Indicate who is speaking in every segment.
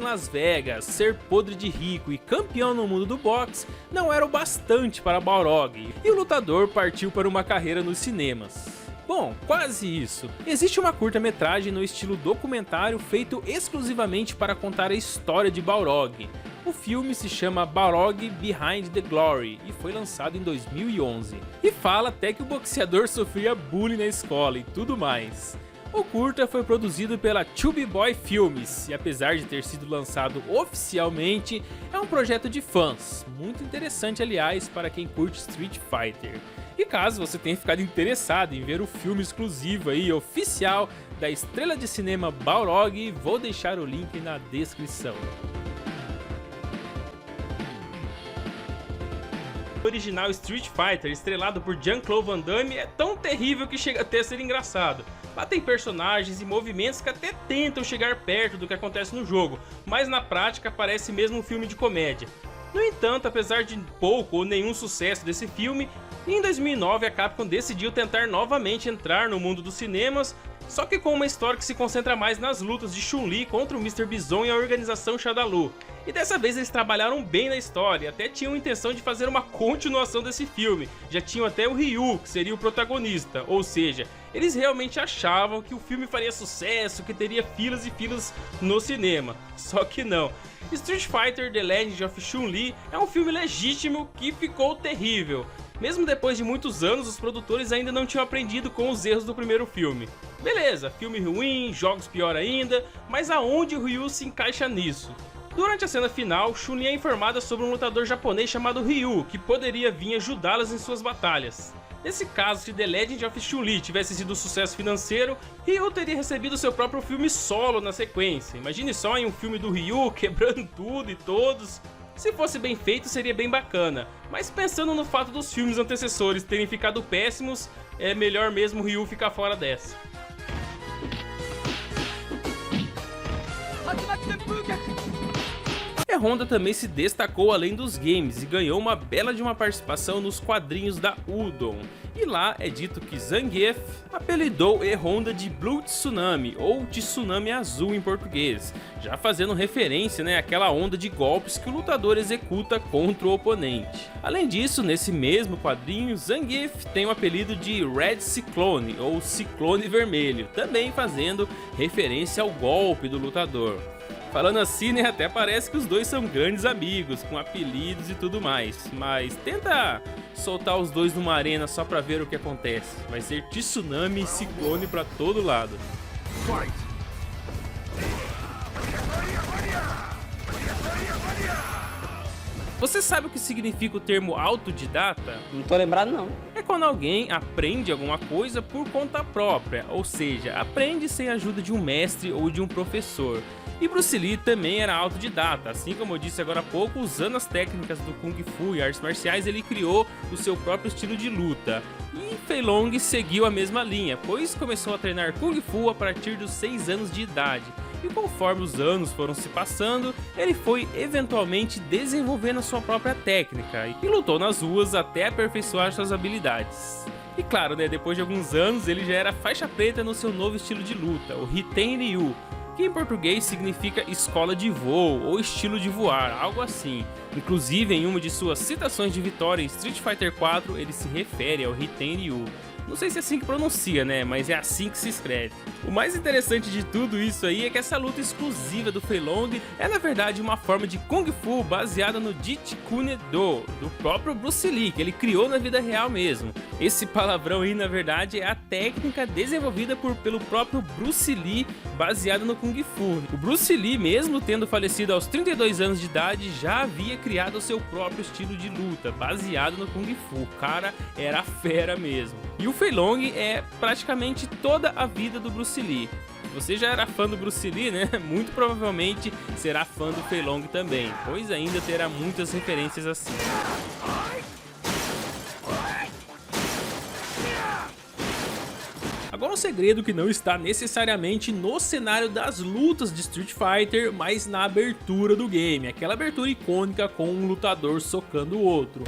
Speaker 1: Las Vegas, ser podre de rico e campeão no mundo do boxe não era o bastante para Balrog, e o lutador partiu para uma carreira nos cinemas. Bom, quase isso. Existe uma curta-metragem no estilo documentário feito exclusivamente para contar a história de Balrog. O filme se chama Balrog Behind the Glory e foi lançado em 2011. E fala até que o boxeador sofria bullying na escola e tudo mais. O curta foi produzido pela Chubby Boy Filmes e, apesar de ter sido lançado oficialmente, é um projeto de fãs, muito interessante aliás para quem curte Street Fighter. E caso você tenha ficado interessado em ver o filme exclusivo aí, oficial da estrela de cinema Balrog, vou deixar o link na descrição. O original Street Fighter, estrelado por Jean-Claude Van Damme, é tão terrível que chega até a ser engraçado. Lá tem personagens e movimentos que até tentam chegar perto do que acontece no jogo, mas na prática parece mesmo um filme de comédia. No entanto, apesar de pouco ou nenhum sucesso desse filme, em 2009 a Capcom decidiu tentar novamente entrar no mundo dos cinemas, só que com uma história que se concentra mais nas lutas de Chun-Li contra o Mr. Bison e a organização Shadaloo. E dessa vez eles trabalharam bem na história, até tinham a intenção de fazer uma continuação desse filme, já tinham até o Ryu, que seria o protagonista, ou seja, eles realmente achavam que o filme faria sucesso, que teria filas e filas no cinema, só que não. Street Fighter The Legend of Chun-Li é um filme legítimo que ficou terrível. Mesmo depois de muitos anos, os produtores ainda não tinham aprendido com os erros do primeiro filme. Beleza, filme ruim, jogos pior ainda, mas aonde o Ryu se encaixa nisso? Durante a cena final, Chun-Li é informada sobre um lutador japonês chamado Ryu, que poderia vir ajudá-las em suas batalhas. Nesse caso, se The Legend of Chun-Li tivesse sido um sucesso financeiro, Ryu teria recebido seu próprio filme solo na sequência. Imagine só em um filme do Ryu quebrando tudo e todos. Se fosse bem feito, seria bem bacana, mas pensando no fato dos filmes antecessores terem ficado péssimos, é melhor mesmo o Ryu ficar fora dessa. A Honda também se destacou além dos games e ganhou uma bela de uma participação nos quadrinhos da Udon. E lá é dito que Zangief apelidou E-Honda de Blue Tsunami, ou Tsunami Azul em português, já fazendo referência àquela onda de golpes que o lutador executa contra o oponente. Além disso, nesse mesmo quadrinho, Zangief tem o apelido de Red Cyclone, ou Ciclone Vermelho, também fazendo referência ao golpe do lutador. Falando assim, até parece que os dois são grandes amigos, com apelidos e tudo mais, mas tenta soltar os dois numa arena só pra ver o que acontece. Vai ser tsunami e ciclone pra todo lado. Você sabe o que significa o termo autodidata?
Speaker 2: Não tô lembrado não.
Speaker 1: É quando alguém aprende alguma coisa por conta própria, ou seja, aprende sem a ajuda de um mestre ou de um professor. E Bruce Lee também era autodidata, assim como eu disse agora há pouco, usando as técnicas do Kung Fu e artes marciais, ele criou o seu próprio estilo de luta. E Fei Long seguiu a mesma linha, pois começou a treinar Kung Fu a partir dos 6 anos de idade. E conforme os anos foram se passando, ele foi eventualmente desenvolvendo a sua própria técnica e lutou nas ruas até aperfeiçoar suas habilidades. E claro, depois de alguns anos ele já era faixa preta no seu novo estilo de luta, o Hiten Ryu, que em português significa escola de voo ou estilo de voar, algo assim. Inclusive em uma de suas citações de vitória em Street Fighter 4 ele se refere ao Hiten Ryu. Não sei se é assim que pronuncia, mas é assim que se escreve. O mais interessante de tudo isso aí é que essa luta exclusiva do Fei Long é na verdade uma forma de Kung Fu baseada no Jeet Kune Do, do próprio Bruce Lee, que ele criou na vida real mesmo. Esse palavrão aí na verdade é a técnica desenvolvida pelo próprio Bruce Lee, baseada no Kung Fu. O Bruce Lee, mesmo tendo falecido aos 32 anos de idade, já havia criado o seu próprio estilo de luta, baseado no Kung Fu. O cara era fera mesmo. E o Fei Long é praticamente toda a vida do Bruce Lee. Se você já era fã do Bruce Lee, muito provavelmente será fã do Fei Long também, pois ainda terá muitas referências assim. Agora um segredo que não está necessariamente no cenário das lutas de Street Fighter, mas na abertura do game, aquela abertura icônica com um lutador socando o outro.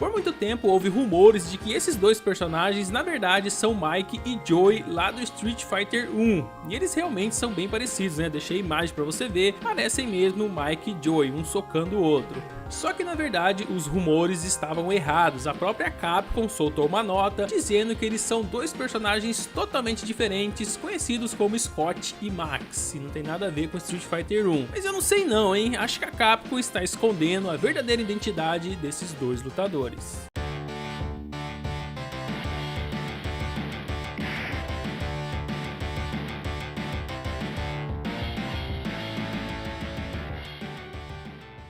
Speaker 1: Por muito tempo houve rumores de que esses dois personagens na verdade são Mike e Joey lá do Street Fighter 1, e eles realmente são bem parecidos, né? Deixei a imagem pra você ver, parecem mesmo Mike e Joey, um socando o outro. Só que na verdade os rumores estavam errados, a própria Capcom soltou uma nota dizendo que eles são dois personagens totalmente diferentes, conhecidos como Scott e Max, e não tem nada a ver com Street Fighter 1. Mas eu não sei não, hein, acho que a Capcom está escondendo a verdadeira identidade desses dois lutadores.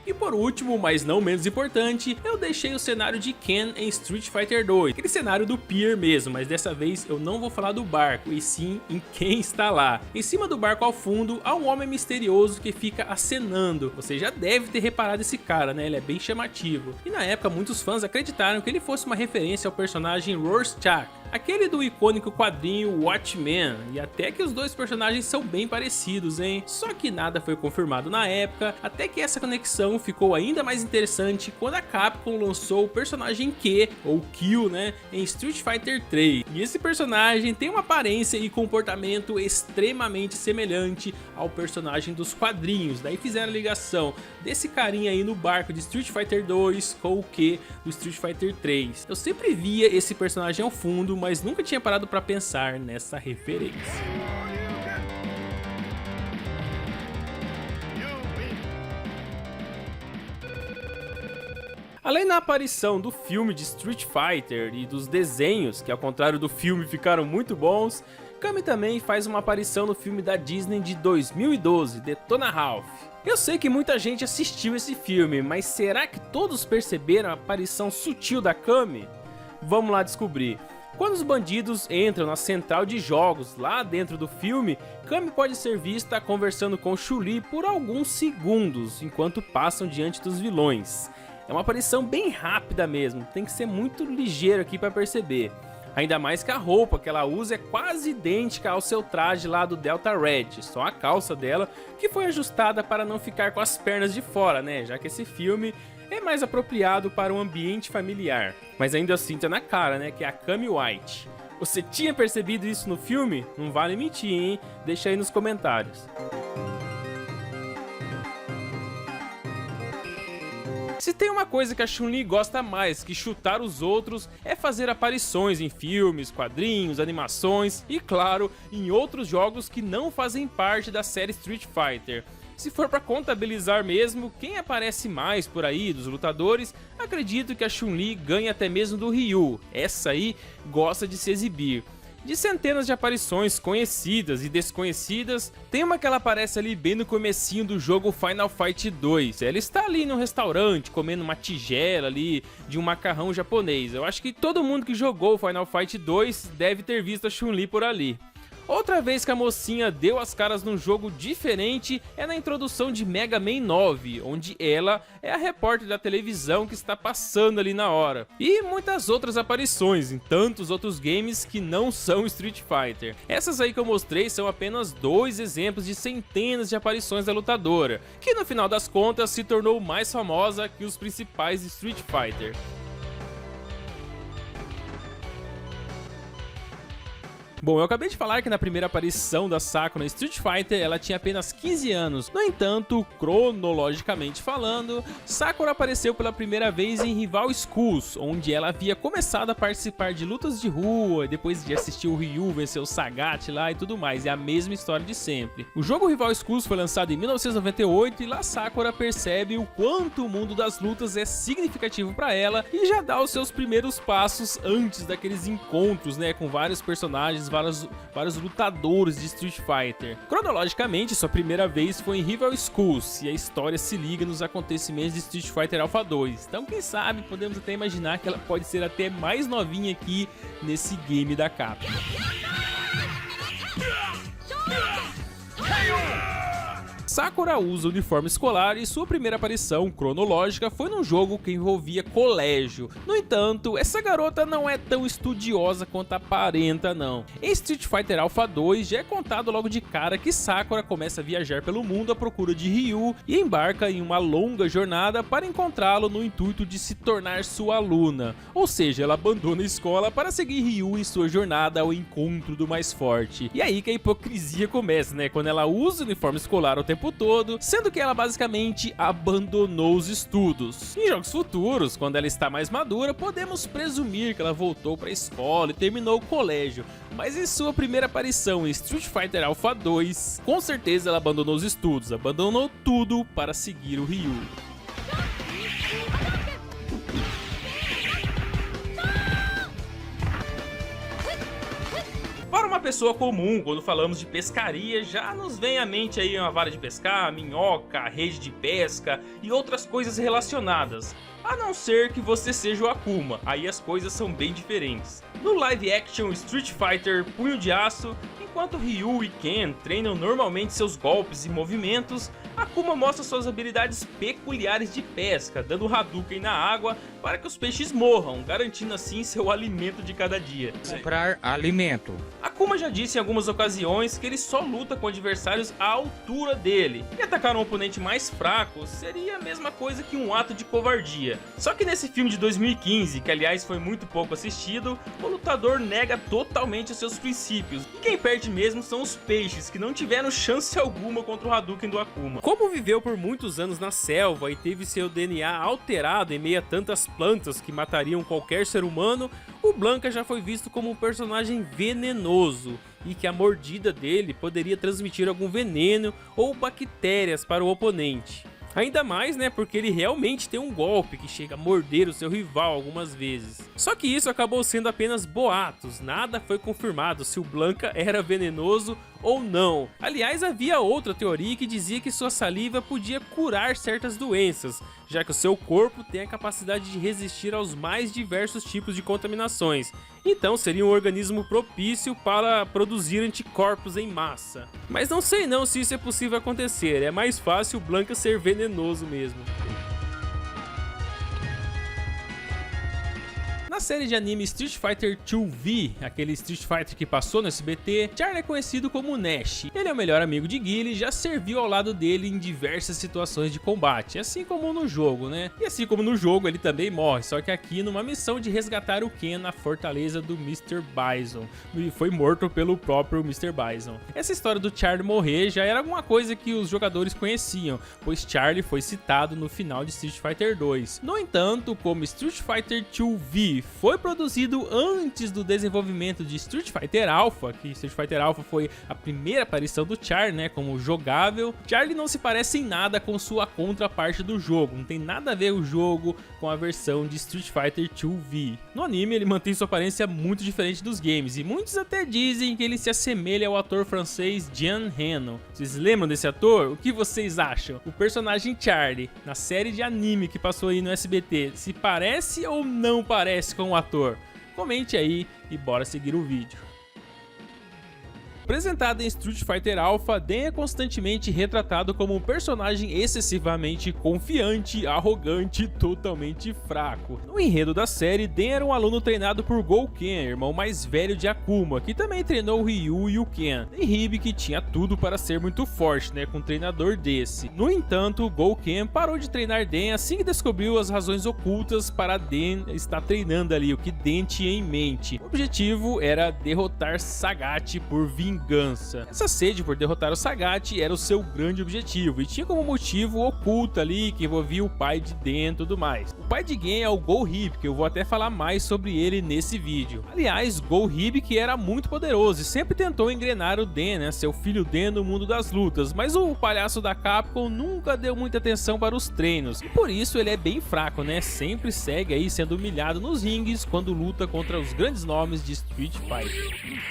Speaker 1: E por último, mas não menos importante, eu deixei o cenário de Ken em Street Fighter 2, aquele cenário do pier mesmo, mas dessa vez eu não vou falar do barco, e sim em quem está lá. Em cima do barco ao fundo, há um homem misterioso que fica acenando. Você já deve ter reparado esse cara, né? Ele é bem chamativo. E na época muitos fãs acreditaram que ele fosse uma referência ao personagem Rorschach, aquele do icônico quadrinho Watchmen, e até que os dois personagens são bem parecidos, hein? Só que nada foi confirmado na época, até que essa conexão ficou ainda mais interessante quando a Capcom lançou o personagem Q, ou Kill, né, em Street Fighter 3. E esse personagem tem uma aparência e comportamento extremamente semelhante ao personagem dos quadrinhos, daí fizeram a ligação desse carinha aí no barco de Street Fighter 2 com o Q do Street Fighter 3. Eu sempre via esse personagem ao fundo, mas nunca tinha parado pra pensar nessa referência. Além da aparição do filme de Street Fighter e dos desenhos, que ao contrário do filme ficaram muito bons, Kami também faz uma aparição no filme da Disney de 2012, Detona Ralph. Eu sei que muita gente assistiu esse filme, mas será que todos perceberam a aparição sutil da Kami? Vamos lá descobrir. Quando os bandidos entram na central de jogos lá dentro do filme, Kami pode ser vista conversando com Chun-Li por alguns segundos, enquanto passam diante dos vilões. É uma aparição bem rápida mesmo, tem que ser muito ligeiro aqui para perceber. Ainda mais que a roupa que ela usa é quase idêntica ao seu traje lá do Delta Red, só a calça dela que foi ajustada para não ficar com as pernas de fora, né? Já que esse filme é mais apropriado para um ambiente familiar. Mas ainda assim tá na cara, né? Que é a Kami White. Você tinha percebido isso no filme? Não vale mentir, hein? Deixa aí nos comentários. Se tem uma coisa que a Chun-Li gosta mais que chutar os outros, é fazer aparições em filmes, quadrinhos, animações e, claro, em outros jogos que não fazem parte da série Street Fighter. Se for para contabilizar mesmo, quem aparece mais por aí dos lutadores, acredito que a Chun-Li ganha até mesmo do Ryu. Essa aí gosta de se exibir. De centenas de aparições conhecidas e desconhecidas, tem uma que ela aparece ali bem no comecinho do jogo Final Fight 2. Ela está ali no restaurante comendo uma tigela ali de um macarrão japonês. Eu acho que todo mundo que jogou Final Fight 2 deve ter visto a Chun-Li por ali. Outra vez que a mocinha deu as caras num jogo diferente é na introdução de Mega Man 9, onde ela é a repórter da televisão que está passando ali na hora. E muitas outras aparições em tantos outros games que não são Street Fighter. Essas aí que eu mostrei são apenas 2 exemplos de centenas de aparições da lutadora, que no final das contas se tornou mais famosa que os principais Street Fighter. Bom, eu acabei de falar que na primeira aparição da Sakura em Street Fighter ela tinha apenas 15 anos. No entanto, cronologicamente falando, Sakura apareceu pela primeira vez em Rival Schools, onde ela havia começado a participar de lutas de rua, depois de assistir o Ryu vencer o Sagat lá e tudo mais, é a mesma história de sempre. O jogo Rival Schools foi lançado em 1998 e lá Sakura percebe o quanto o mundo das lutas é significativo para ela e já dá os seus primeiros passos antes daqueles encontros, né, com vários personagens, vários lutadores de Street Fighter. Cronologicamente, sua primeira vez foi em Rival Schools e a história se liga nos acontecimentos de Street Fighter Alpha 2. Então, quem sabe, podemos até imaginar que ela pode ser até mais novinha aqui nesse game da Capcom. Sakura usa o uniforme escolar e sua primeira aparição cronológica foi num jogo que envolvia colégio. No entanto, essa garota não é tão estudiosa quanto aparenta não. Em Street Fighter Alpha 2 já é contado logo de cara que Sakura começa a viajar pelo mundo à procura de Ryu e embarca em uma longa jornada para encontrá-lo no intuito de se tornar sua aluna. Ou seja, ela abandona a escola para seguir Ryu em sua jornada ao encontro do mais forte. E aí que a hipocrisia começa, né? Quando ela usa o uniforme escolar o tempo todo, sendo que ela basicamente abandonou os estudos. Em jogos futuros, quando ela está mais madura, podemos presumir que ela voltou para a escola e terminou o colégio, mas em sua primeira aparição em Street Fighter Alpha 2, com certeza ela abandonou os estudos, abandonou tudo para seguir o Ryu. Para uma pessoa comum, quando falamos de pescaria, já nos vem à mente aí uma vara de pescar, minhoca, rede de pesca e outras coisas relacionadas. A não ser que você seja o Akuma, aí as coisas são bem diferentes. No live action Street Fighter Punho de Aço, enquanto Ryu e Ken treinam normalmente seus golpes e movimentos, Akuma mostra suas habilidades peculiares de pesca, dando Hadouken na água para que os peixes morram, garantindo assim seu alimento de cada dia.
Speaker 2: Comprar alimento.
Speaker 1: Akuma já disse em algumas ocasiões que ele só luta com adversários à altura dele, e atacar um oponente mais fraco seria a mesma coisa que um ato de covardia. Só que nesse filme de 2015, que aliás foi muito pouco assistido, o lutador nega totalmente os seus princípios, e quem perde mesmo são os peixes, que não tiveram chance alguma contra o Hadouken do Akuma. Como viveu por muitos anos na selva e teve seu DNA alterado em meio a tantas plantas que matariam qualquer ser humano, o Blanka já foi visto como um personagem venenoso e que a mordida dele poderia transmitir algum veneno ou bactérias para o oponente. Ainda mais, né, porque ele realmente tem um golpe que chega a morder o seu rival algumas vezes. Só que isso acabou sendo apenas boatos, nada foi confirmado se o Blanka era venenoso ou não. Aliás, havia outra teoria que dizia que sua saliva podia curar certas doenças, já que o seu corpo tem a capacidade de resistir aos mais diversos tipos de contaminações. Então seria um organismo propício para produzir anticorpos em massa. Mas não sei não se isso é possível acontecer, é mais fácil o Blanka ser venenoso mesmo. Na série de anime Street Fighter 2V, aquele Street Fighter que passou no SBT, Charlie é conhecido como Nash. Ele é o melhor amigo de Guile e já serviu ao lado dele em diversas situações de combate, assim como no jogo, né? E assim como no jogo, ele também morre, só que aqui numa missão de resgatar o Ken na fortaleza do Mr. Bison. E foi morto pelo próprio Mr. Bison. Essa história do Charlie morrer já era alguma coisa que os jogadores conheciam, pois Charlie foi citado no final de Street Fighter 2. No entanto, como Street Fighter 2V foi produzido antes do desenvolvimento de Street Fighter Alpha, que Street Fighter Alpha foi a primeira aparição do Charlie, né, como jogável, Charlie não se parece em nada com sua contraparte do jogo, não tem nada a ver o jogo com a versão de Street Fighter 2V. No anime ele mantém sua aparência muito diferente dos games, e muitos até dizem que ele se assemelha ao ator francês Jean Reno. Vocês lembram desse ator? O que vocês acham? O personagem Charlie, na série de anime que passou aí no SBT, se parece ou não parece com o ator? Comente aí e bora seguir o vídeo. Apresentado em Street Fighter Alpha, Den é constantemente retratado como um personagem excessivamente confiante, arrogante e totalmente fraco. No enredo da série, Den era um aluno treinado por Gouken, irmão mais velho de Akuma, que também treinou o Ryu e o Ken. Den Hibiki tinha tudo para ser muito forte, né, com um treinador desse. No entanto, Gouken parou de treinar Den assim que descobriu as razões ocultas para Den estar treinando ali, o que Den tinha em mente. O objetivo era derrotar Sagat por vingança. Essa sede por derrotar o Sagat era o seu grande objetivo e tinha como motivo oculto ali que envolvia o pai de Den e tudo mais. O pai de Gen é o Go Hibiki, eu vou até falar mais sobre ele nesse vídeo. Aliás, Go Hibiki era muito poderoso e sempre tentou engrenar o Den, né, seu filho Den, no mundo das lutas, mas o palhaço da Capcom nunca deu muita atenção para os treinos e por isso ele é bem fraco, né, sempre segue aí sendo humilhado nos ringues quando luta contra os grandes nomes de Street Fighter.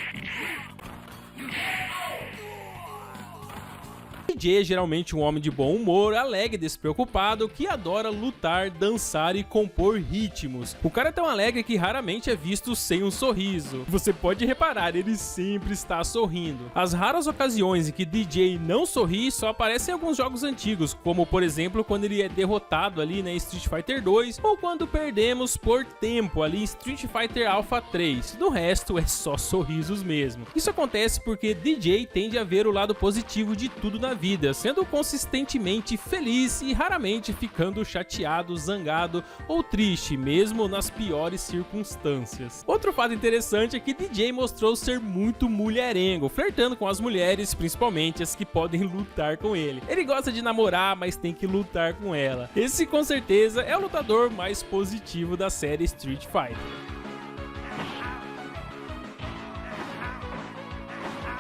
Speaker 1: DJ é geralmente um homem de bom humor, alegre e despreocupado que adora lutar, dançar e compor ritmos. O cara é tão alegre que raramente é visto sem um sorriso. Você pode reparar, ele sempre está sorrindo. As raras ocasiões em que DJ não sorri só aparecem em alguns jogos antigos, como por exemplo quando ele é derrotado ali em Street Fighter 2 ou quando perdemos por tempo ali em Street Fighter Alpha 3. No resto é só sorrisos mesmo. Isso acontece porque DJ tende a ver o lado positivo de tudo na vida, sendo consistentemente feliz e raramente ficando chateado, zangado ou triste, mesmo nas piores circunstâncias. Outro fato interessante é que DJ mostrou ser muito mulherengo, flertando com as mulheres, principalmente as que podem lutar com ele. Ele gosta de namorar, mas tem que lutar com ela. Esse com certeza é o lutador mais positivo da série Street Fighter.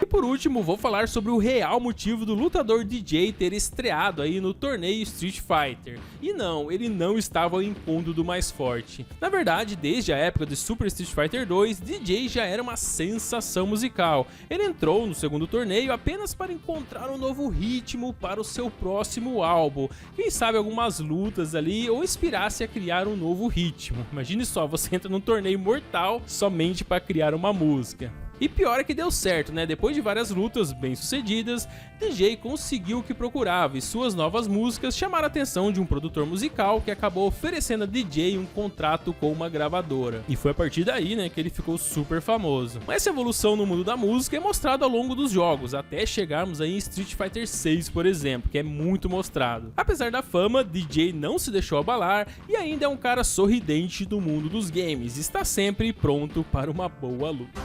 Speaker 1: E por último, vou falar sobre o real motivo do lutador DJ ter estreado aí no torneio Street Fighter. E não, ele não estava impondo do mais forte. Na verdade, desde a época de Super Street Fighter 2, DJ já era uma sensação musical. Ele entrou no segundo torneio apenas para encontrar um novo ritmo para o seu próximo álbum. Quem sabe algumas lutas ali ou inspirar-se a criar um novo ritmo. Imagine só, você entra num torneio mortal somente para criar uma música. E pior é que deu certo, né? Depois de várias lutas bem sucedidas, DJ conseguiu o que procurava e suas novas músicas chamaram a atenção de um produtor musical que acabou oferecendo a DJ um contrato com uma gravadora. E foi a partir daí, né, que ele ficou super famoso. Essa evolução no mundo da música é mostrada ao longo dos jogos, até chegarmos aí em Street Fighter 6, por exemplo, que é muito mostrado. Apesar da fama, DJ não se deixou abalar e ainda é um cara sorridente do mundo dos games, está sempre pronto para uma boa luta.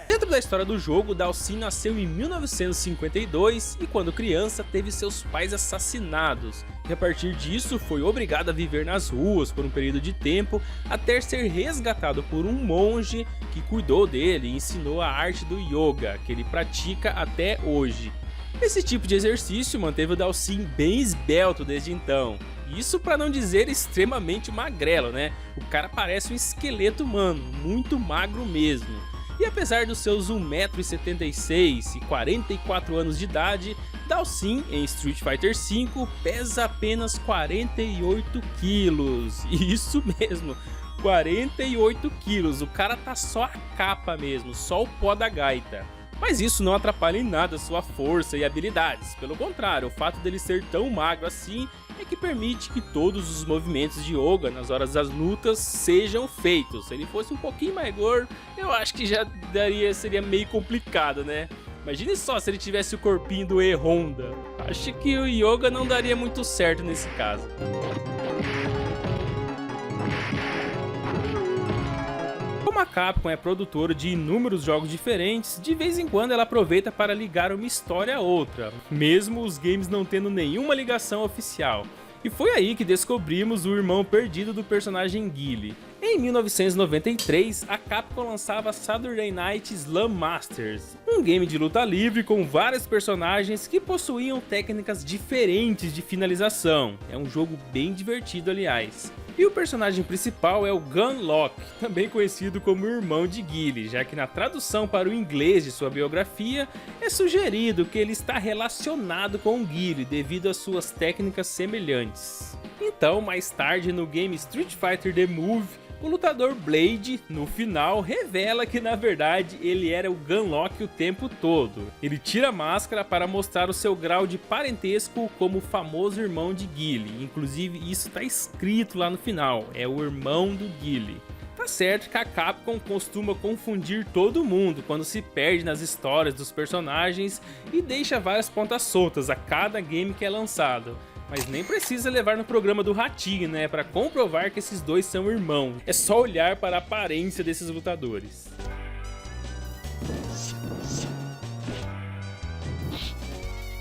Speaker 1: Dentro da história do jogo, Dhalsim nasceu em 1952 e quando criança teve seus pais assassinados. E a partir disso foi obrigado a viver nas ruas por um período de tempo até ser resgatado por um monge que cuidou dele e ensinou a arte do yoga, que ele pratica até hoje. Esse tipo de exercício manteve o Dhalsim bem esbelto desde então. Isso para não dizer extremamente magrelo, né? O cara parece um esqueleto humano, muito magro mesmo. E apesar dos seus 1,76 m e 44 anos de idade, Dhalsim em Street Fighter V pesa apenas 48 quilos. Isso mesmo, 48 quilos. O cara tá só a capa mesmo, só o pó da gaita. Mas isso não atrapalha em nada sua força e habilidades. Pelo contrário, o fato dele ser tão magro assim é que permite que todos os movimentos de yoga nas horas das lutas sejam feitos. Se ele fosse um pouquinho mais gordo, eu acho que já seria meio complicado, né? Imagine só se ele tivesse o corpinho do E-Honda. Acho que o yoga não daria muito certo nesse caso. Como a Capcom é produtora de inúmeros jogos diferentes, de vez em quando ela aproveita para ligar uma história a outra, mesmo os games não tendo nenhuma ligação oficial. E foi aí que descobrimos o irmão perdido do personagem Guile. Em 1993, a Capcom lançava Saturday Night Slam Masters, um game de luta livre com vários personagens que possuíam técnicas diferentes de finalização. É um jogo bem divertido, aliás. E o personagem principal é o Gunlock, também conhecido como irmão de Guile, já que na tradução para o inglês de sua biografia é sugerido que ele está relacionado com Guile devido às suas técnicas semelhantes. Então, mais tarde no game Street Fighter The Move, o lutador Blade, no final, revela que na verdade ele era o Gunlock o tempo todo. Ele tira a máscara para mostrar o seu grau de parentesco como o famoso irmão de Guile, inclusive isso está escrito lá no final, é o irmão do Guile. Tá certo que a Capcom costuma confundir todo mundo quando se perde nas histórias dos personagens e deixa várias pontas soltas a cada game que é lançado. Mas nem precisa levar no programa do Ratinho, né, para comprovar que esses dois são irmãos. É só olhar para a aparência desses lutadores.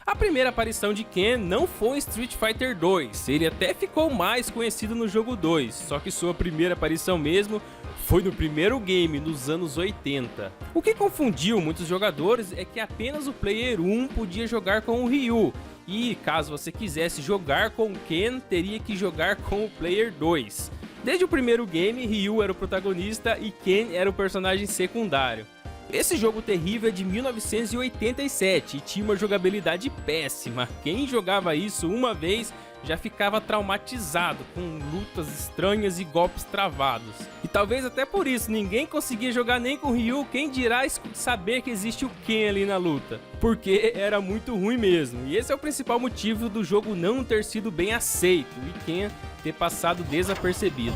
Speaker 1: A primeira aparição de Ken não foi em Street Fighter 2, ele até ficou mais conhecido no jogo 2, só que sua primeira aparição mesmo foi no primeiro game, nos anos 80. O que confundiu muitos jogadores é que apenas o Player 1 podia jogar com o Ryu, e caso você quisesse jogar com o Ken, teria que jogar com o Player 2. Desde o primeiro game, Ryu era o protagonista e Ken era o personagem secundário. Esse jogo terrível é de 1987 e tinha uma jogabilidade péssima. Quem jogava isso uma vez já ficava traumatizado, com lutas estranhas e golpes travados. E talvez até por isso ninguém conseguia jogar nem com Ryu, quem dirá saber que existe o Ken ali na luta. Porque era muito ruim mesmo, e esse é o principal motivo do jogo não ter sido bem aceito e Ken ter passado desapercebido.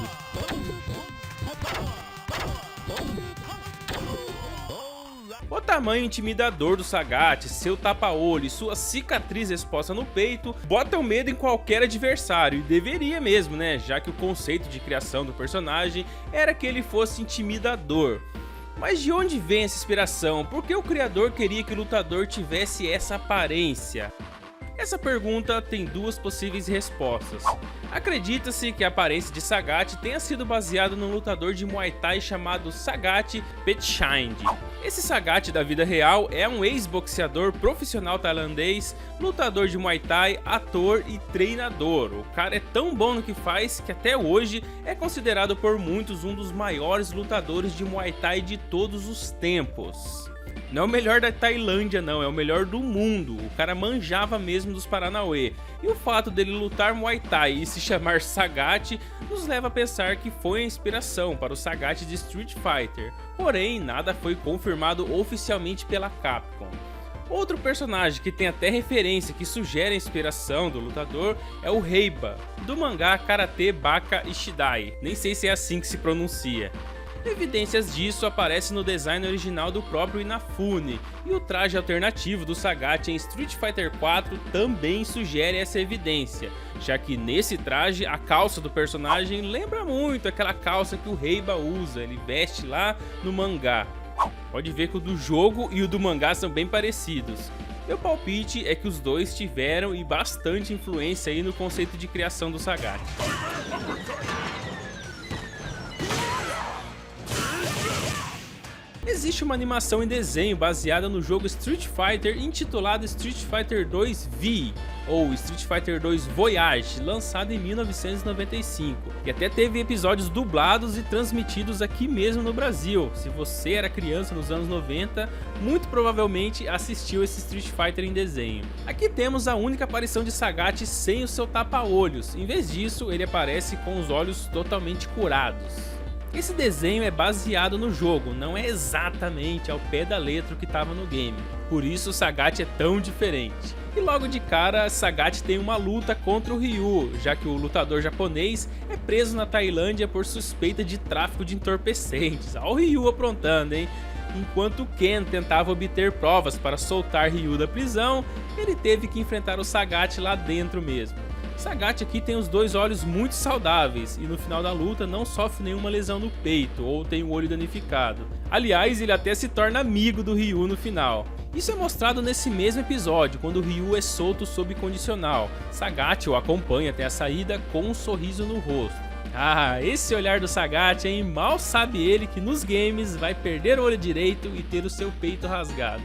Speaker 1: O tamanho intimidador do Sagat, seu tapa-olho e sua cicatriz exposta no peito botam medo em qualquer adversário, e deveria mesmo, né, já que o conceito de criação do personagem era que ele fosse intimidador. Mas de onde vem essa inspiração? Por que o criador queria que o lutador tivesse essa aparência? Essa pergunta tem duas possíveis respostas. Acredita-se que a aparência de Sagat tenha sido baseada num lutador de Muay Thai chamado Sagat Petchand. Esse Sagat da vida real é um ex-boxeador profissional tailandês, lutador de Muay Thai, ator e treinador. O cara é tão bom no que faz que até hoje é considerado por muitos um dos maiores lutadores de Muay Thai de todos os tempos. Não é o melhor da Tailândia não, é o melhor do mundo, o cara manjava mesmo dos Paranauê. E o fato dele lutar Muay Thai e se chamar Sagat nos leva a pensar que foi a inspiração para o Sagat de Street Fighter, porém nada foi confirmado oficialmente pela Capcom. Outro personagem que tem até referência que sugere a inspiração do lutador é o Heiba, do mangá Karate Baka Ishidai, nem sei se é assim que se pronuncia. Evidências disso aparecem no design original do próprio Inafune, e o traje alternativo do Sagat em Street Fighter 4 também sugere essa evidência, já que nesse traje a calça do personagem lembra muito aquela calça que o Heiba usa, ele veste lá no mangá. Pode ver que o do jogo e o do mangá são bem parecidos. Meu palpite é que os dois tiveram e bastante influência aí no conceito de criação do Sagat. Existe uma animação em desenho baseada no jogo Street Fighter intitulado Street Fighter 2 V, ou Street Fighter 2 Voyage, lançado em 1995, e até teve episódios dublados e transmitidos aqui mesmo no Brasil. Se você era criança nos anos 90, muito provavelmente assistiu esse Street Fighter em desenho. Aqui temos a única aparição de Sagat sem o seu tapa-olhos, em vez disso ele aparece com os olhos totalmente curados. Esse desenho é baseado no jogo, não é exatamente ao pé da letra que estava no game, por isso o Sagat é tão diferente. E logo de cara, Sagat tem uma luta contra o Ryu, já que o lutador japonês é preso na Tailândia por suspeita de tráfico de entorpecentes. Olha o Ryu aprontando, hein? Enquanto Ken tentava obter provas para soltar Ryu da prisão, ele teve que enfrentar o Sagat lá dentro mesmo. Sagat aqui tem os dois olhos muito saudáveis e no final da luta não sofre nenhuma lesão no peito ou tem o olho danificado. Aliás, ele até se torna amigo do Ryu no final. Isso é mostrado nesse mesmo episódio, quando o Ryu é solto sob condicional. Sagat o acompanha até a saída com um sorriso no rosto. Ah, esse olhar do Sagat, hein? Mal sabe ele que nos games vai perder o olho direito e ter o seu peito rasgado.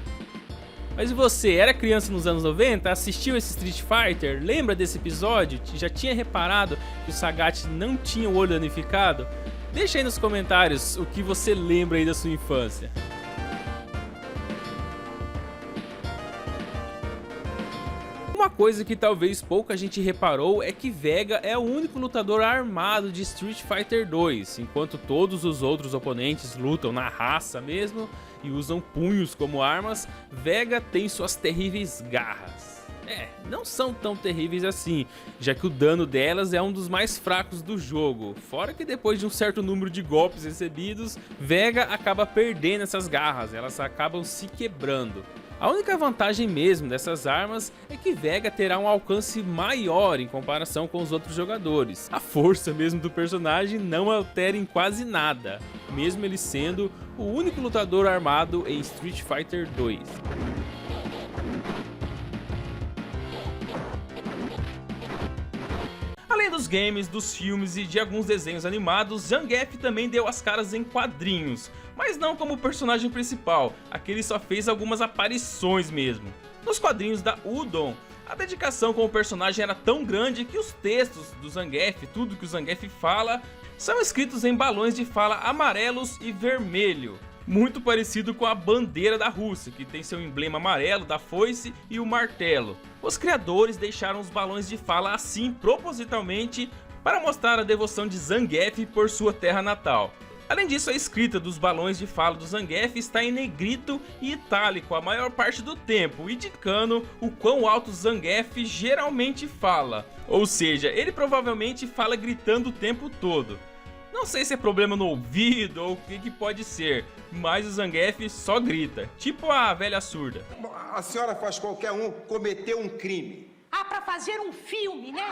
Speaker 1: Mas e você, era criança nos anos 90, assistiu esse Street Fighter, lembra desse episódio? Já tinha reparado que o Sagat não tinha o olho danificado? Deixa aí nos comentários o que você lembra aí da sua infância. Uma coisa que talvez pouca gente reparou é que Vega é o único lutador armado de Street Fighter 2, enquanto todos os outros oponentes lutam na raça mesmo e usam punhos como armas, Vega tem suas terríveis garras. Não são tão terríveis assim, já que o dano delas é um dos mais fracos do jogo, fora que depois de um certo número de golpes recebidos, Vega acaba perdendo essas garras, elas acabam se quebrando. A única vantagem mesmo dessas armas é que Vega terá um alcance maior em comparação com os outros jogadores. A força mesmo do personagem não altera em quase nada, mesmo ele sendo o único lutador armado em Street Fighter 2. Além dos games, dos filmes e de alguns desenhos animados, Zangief também deu as caras em quadrinhos, mas não como personagem principal, aqui ele só fez algumas aparições mesmo. Nos quadrinhos da Udon, a dedicação com o personagem era tão grande que os textos do Zangief, tudo que o Zangief fala, são escritos em balões de fala amarelos e vermelho. muito parecido com a bandeira da Rússia, que tem seu emblema amarelo da foice e o martelo. Os criadores deixaram os balões de fala assim propositalmente para mostrar a devoção de Zangief por sua terra natal. Além disso, a escrita dos balões de fala do Zangief está em negrito e itálico a maior parte do tempo, indicando o quão alto Zangief geralmente fala. Ou seja, ele provavelmente fala gritando o tempo todo. Não sei se é problema no ouvido ou o que pode ser, mas o Zangief só grita, tipo a velha surda.
Speaker 2: A senhora faz qualquer um cometer um crime.
Speaker 3: Ah, pra fazer um filme, né?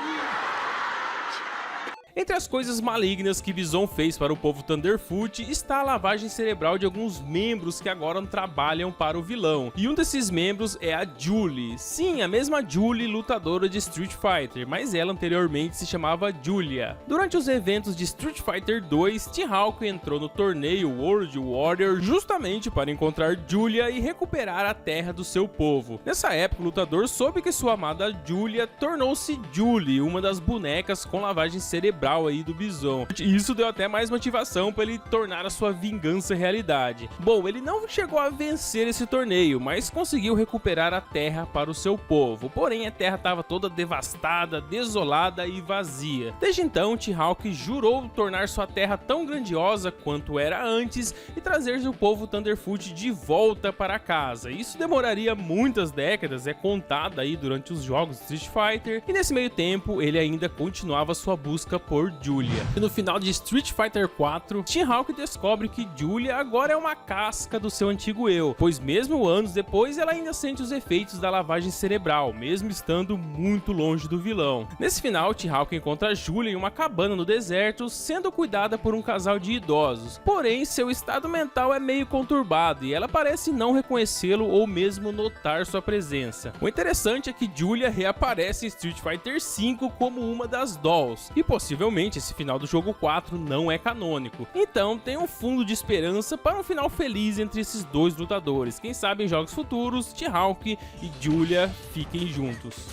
Speaker 1: Entre as coisas malignas que Bison fez para o povo Thunderfoot está a lavagem cerebral de alguns membros que agora trabalham para o vilão. E um desses membros é a Julie. Sim, a mesma Julie, lutadora de Street Fighter, mas ela anteriormente se chamava Julia. Durante os eventos de Street Fighter 2, T-Hawk entrou no torneio World Warrior justamente para encontrar Julia e recuperar a terra do seu povo. Nessa época, o lutador soube que sua amada Julia tornou-se Julie, uma das bonecas com lavagem cerebral aí do Bison. E isso deu até mais motivação para ele tornar a sua vingança realidade. Bom, ele não chegou a vencer esse torneio, mas conseguiu recuperar a terra para o seu povo. Porém, a terra estava toda devastada, desolada e vazia. Desde então, T-Hawk jurou tornar sua terra tão grandiosa quanto era antes e trazer seu povo Thunderfoot de volta para casa. Isso demoraria muitas décadas, é contado aí durante os jogos de Street Fighter, e nesse meio tempo ele ainda continuava sua busca por Julia. E no final de Street Fighter 4, T-Hawk descobre que Julia agora é uma casca do seu antigo eu, pois mesmo anos depois ela ainda sente os efeitos da lavagem cerebral, mesmo estando muito longe do vilão. Nesse final, T-Hawk encontra Julia em uma cabana no deserto, sendo cuidada por um casal de idosos. Porém, seu estado mental é meio conturbado e ela parece não reconhecê-lo ou mesmo notar sua presença. O interessante é que Julia reaparece em Street Fighter V como uma das dolls, e possivelmente esse final do jogo 4 não é canônico. Então tem um fundo de esperança para um final feliz entre esses dois lutadores. Quem sabe em jogos futuros, T-Hawk e Julia fiquem juntos.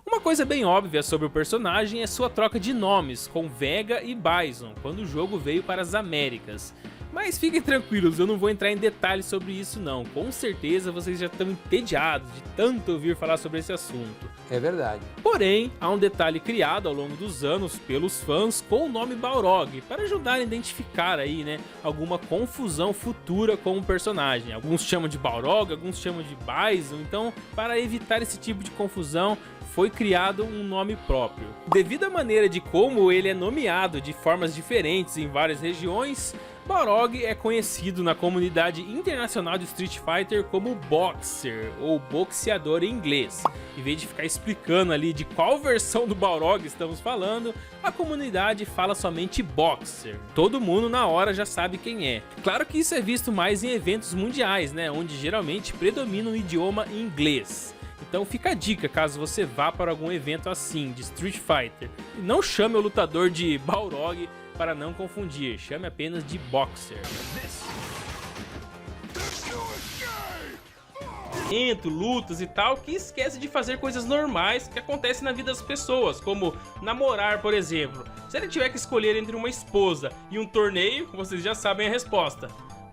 Speaker 1: Uma coisa bem óbvia sobre o personagem é sua troca de nomes com Vega e Bison quando o jogo veio para as Américas. Mas fiquem tranquilos, eu não vou entrar em detalhes sobre isso não. Com certeza vocês já estão entediados de tanto ouvir falar sobre esse assunto.
Speaker 4: É verdade.
Speaker 1: Porém, há um detalhe criado ao longo dos anos pelos fãs com o nome Balrog, para ajudar a identificar aí, né, alguma confusão futura com o personagem. Alguns chamam de Balrog, alguns chamam de Bison, então para evitar esse tipo de confusão, foi criado um nome próprio. Devido à maneira de como ele é nomeado de formas diferentes em várias regiões, Balrog é conhecido na comunidade internacional de Street Fighter como Boxer, ou boxeador em inglês. Em vez de ficar explicando ali de qual versão do Balrog estamos falando, a comunidade fala somente Boxer. Todo mundo na hora já sabe quem é. Claro que isso é visto mais em eventos mundiais, né, onde geralmente predomina o idioma inglês. Então fica a dica caso você vá para algum evento assim, de Street Fighter. E não chame o lutador de Balrog para não confundir, chame apenas de Boxer. Lutas e tal, que esquece de fazer coisas normais que acontecem na vida das pessoas, como namorar, por exemplo. Se ele tiver que escolher entre uma esposa e um torneio, vocês já sabem a resposta.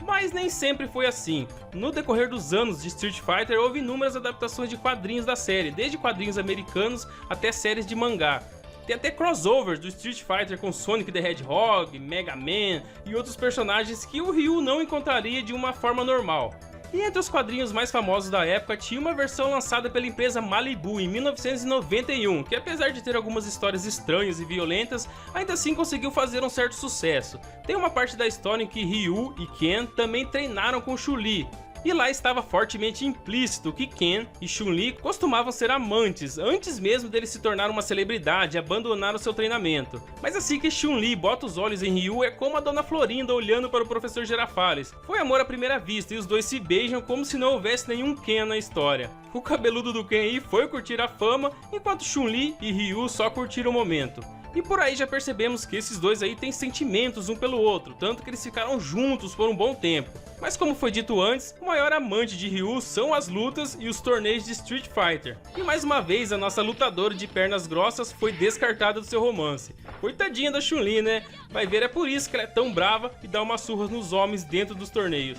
Speaker 1: Mas nem sempre foi assim. No decorrer dos anos de Street Fighter, houve inúmeras adaptações de quadrinhos da série, desde quadrinhos americanos até séries de mangá. Tem até crossovers do Street Fighter com Sonic the Hedgehog, Mega Man e outros personagens que o Ryu não encontraria de uma forma normal. E entre os quadrinhos mais famosos da época, tinha uma versão lançada pela empresa Malibu em 1991, que apesar de ter algumas histórias estranhas e violentas, ainda assim conseguiu fazer um certo sucesso. Tem uma parte da história em que Ryu e Ken também treinaram com Chun-Li, e lá estava fortemente implícito que Ken e Chun-Li costumavam ser amantes antes mesmo dele se tornar uma celebridade e abandonar o seu treinamento. Mas assim que Chun-Li bota os olhos em Ryu, é como a Dona Florinda olhando para o Professor Girafales. Foi amor à primeira vista e os dois se beijam como se não houvesse nenhum Ken na história. O cabeludo do Ken aí foi curtir a fama, enquanto Chun-Li e Ryu só curtiram o momento. E por aí já percebemos que esses dois aí têm sentimentos um pelo outro, tanto que eles ficaram juntos por um bom tempo. Mas como foi dito antes, o maior amante de Ryu são as lutas e os torneios de Street Fighter. E mais uma vez a nossa lutadora de pernas grossas foi descartada do seu romance. Coitadinha da Chun-Li, né? Vai ver, é por isso que ela é tão brava e dá umas surras nos homens dentro dos torneios.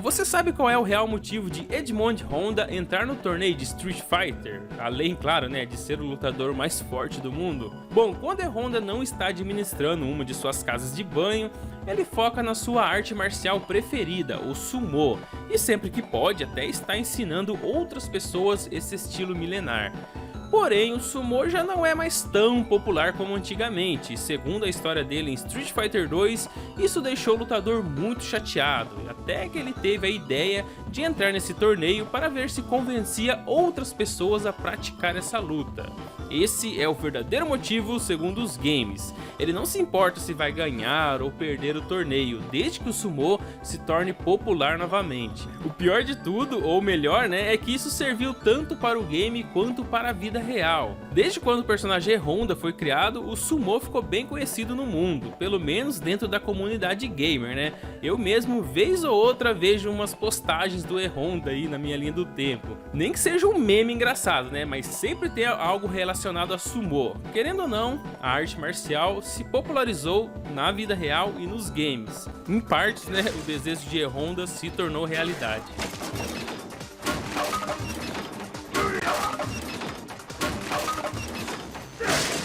Speaker 1: Você sabe qual é o real motivo de Edmond Honda entrar no torneio de Street Fighter? Além, claro, né, de ser o lutador mais forte do mundo? Bom, quando a Honda não está administrando uma de suas casas de banho, ele foca na sua arte marcial preferida, o Sumo, e sempre que pode até está ensinando outras pessoas esse estilo milenar. Porém, o Sumo já não é mais tão popular como antigamente, e segundo a história dele em Street Fighter 2, isso deixou o lutador muito chateado, até que ele teve a ideia de entrar nesse torneio para ver se convencia outras pessoas a praticar essa luta. Esse é o verdadeiro motivo segundo os games. Ele não se importa se vai ganhar ou perder o torneio, desde que o Sumo se torne popular novamente. O pior de tudo, ou melhor, né, é que isso serviu tanto para o game quanto para a vida real. Desde quando o personagem Honda foi criado, o Sumo ficou bem conhecido no mundo, pelo menos dentro da comunidade gamer, né? Eu mesmo, vez ou outra, vejo umas postagens do Honda aí na minha linha do tempo. Nem que seja um meme engraçado, né? Mas sempre tem algo relacionado a Sumo. Querendo ou não, a arte marcial se popularizou na vida real e nos games. Em partes, né, o desejo de Honda se tornou realidade.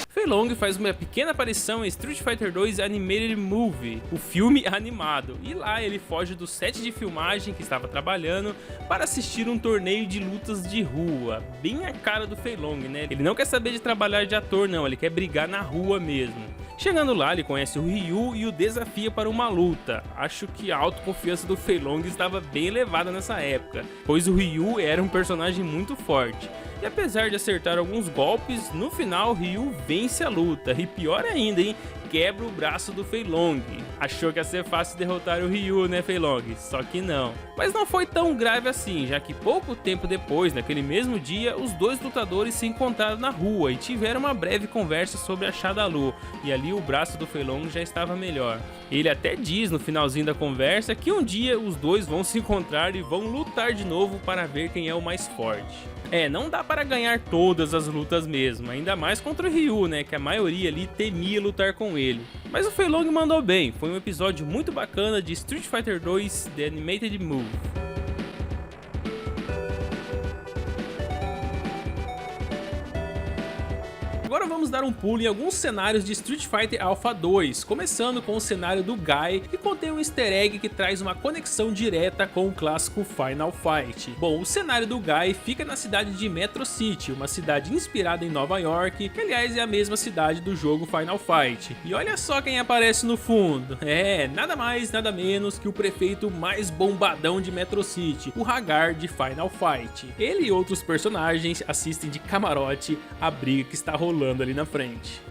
Speaker 1: Fei Long faz uma pequena aparição em Street Fighter 2 Animated Movie, o filme animado, e lá ele foge do set de filmagem que estava trabalhando para assistir um torneio de lutas de rua, bem a cara do Fei Long, né? Ele não quer saber de trabalhar de ator não, ele quer brigar na rua mesmo. Chegando lá, ele conhece o Ryu e o desafia para uma luta. Acho que a autoconfiança do Fei Long estava bem elevada nessa época, pois o Ryu era um personagem muito forte. E apesar de acertar alguns golpes, no final Ryu vence a luta, e pior ainda, hein? Quebra o braço do Fei Long. Achou que ia ser fácil derrotar o Ryu, né, Fei Long? Só que não. Mas não foi tão grave assim, já que pouco tempo depois, naquele mesmo dia, os dois lutadores se encontraram na rua e tiveram uma breve conversa sobre a Shadaloo, e ali o braço do Fei Long já estava melhor. Ele até diz no finalzinho da conversa que um dia os dois vão se encontrar e vão lutar de novo para ver quem é o mais forte. Não dá para ganhar todas as lutas mesmo, ainda mais contra o Ryu, né, que a maioria ali temia lutar com ele. Mas o Fei Long mandou bem, foi um episódio muito bacana de Street Fighter 2 The Animated Movie. Agora vamos dar um pulo em alguns cenários de Street Fighter Alpha 2, começando com o cenário do Guy, que contém um easter egg que traz uma conexão direta com o clássico Final Fight. Bom, o cenário do Guy fica na cidade de Metro City, uma cidade inspirada em Nova York, que aliás é a mesma cidade do jogo Final Fight. E olha só quem aparece no fundo, nada mais nada menos que o prefeito mais bombadão de Metro City, o Hagar de Final Fight. Ele e outros personagens assistem de camarote a briga que está rolando ali na frente.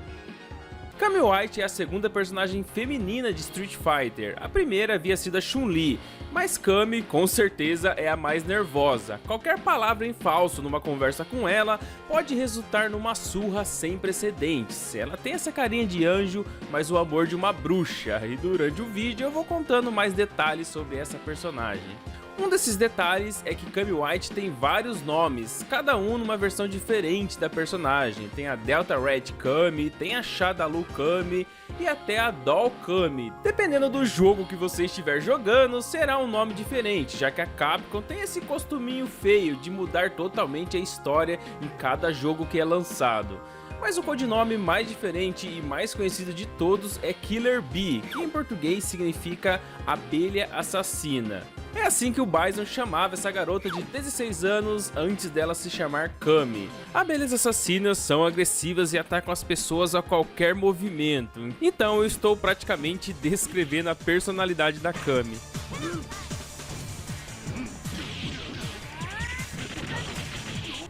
Speaker 1: Cammy White é a segunda personagem feminina de Street Fighter. A primeira havia sido a Chun-Li, mas Cammy com certeza é a mais nervosa. Qualquer palavra em falso numa conversa com ela pode resultar numa surra sem precedentes. Ela tem essa carinha de anjo, mas o amor de uma bruxa, e durante o vídeo eu vou contando mais detalhes sobre essa personagem. Um desses detalhes é que Cammy White tem vários nomes, cada um numa versão diferente da personagem. Tem a Delta Red Cammy, tem a Shadaloo Cammy e até a Doll Cammy. Dependendo do jogo que você estiver jogando, será um nome diferente, já que a Capcom tem esse costuminho feio de mudar totalmente a história em cada jogo que é lançado. Mas o codinome mais diferente e mais conhecido de todos é Killer Bee, que em português significa abelha assassina. É assim que o Bison chamava essa garota de 16 anos antes dela se chamar Cammy. Abelhas assassinas são agressivas e atacam as pessoas a qualquer movimento, então eu estou praticamente descrevendo a personalidade da Cammy.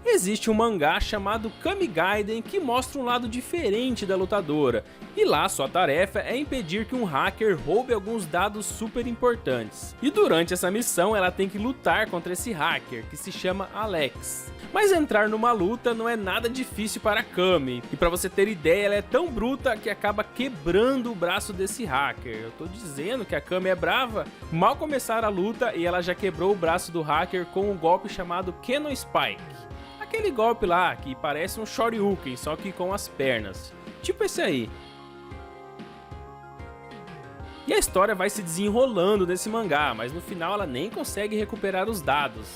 Speaker 1: existe um mangá chamado Kami Gaiden que mostra um lado diferente da lutadora, e lá sua tarefa é impedir que um hacker roube alguns dados super importantes. E durante essa missão ela tem que lutar contra esse hacker, que se chama Alex. Mas entrar numa luta não é nada difícil para a Kami, e pra você ter ideia, ela é tão bruta que acaba quebrando o braço desse hacker. Eu tô dizendo que a Kami é brava. Mal começar a luta e ela já quebrou o braço do hacker com um golpe chamado Cannon Spike. Aquele golpe lá que parece um Shoryuken, só que com as pernas. Tipo esse aí. E a história vai se desenrolando nesse mangá, mas no final ela nem consegue recuperar os dados.